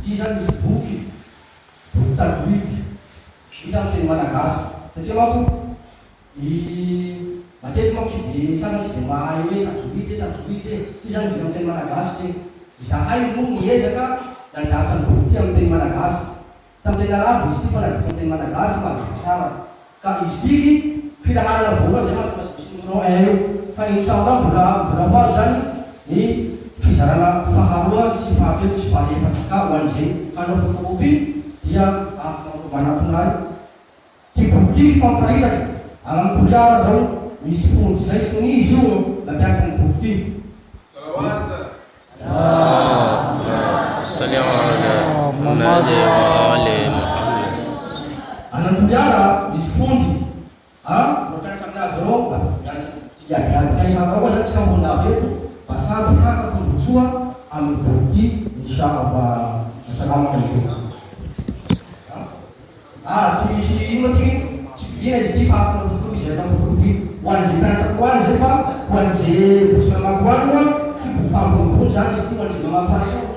Dia misy boky tajoridy hita amin'ny teny malagasy satria manko matety manko tsy dia sasany tsy dia mahay hoe tajoridy ty zany vita amin'ny teny malagasy te zahay moa miezaka nanjaka ny boky ty amin'ny teny malagasy tamin'ny teny arabo izy ty fa nadika amin'ny teny malagasy tsara ka izy tiky filaharana vola zay masy numéro 1 io fa inshallah mbola hoazy zany ny fizarana faharoa sy fahatelo sy fahaefatra ka ho an'izay hanao photocopie dia manampinay ty boky famparitaky agny Toliara zao misy fondy zay sony izy io nampianatra ny boky ty agny Toliara misy fondy mampianatra aminazy reo iabiabinay saka koa zany tsy kambonavy eto basaby haka tombotsoa amin'ny boky inshallah salama alaikum tsy misy ino ty tsy vilina izy ty fa afaka fotory izay atao fotory ho an'izay mpianatra koany zay fa ho an'izay botsina makoany moa tsy bo fahagombony zany izy ty ho an'izay mamampany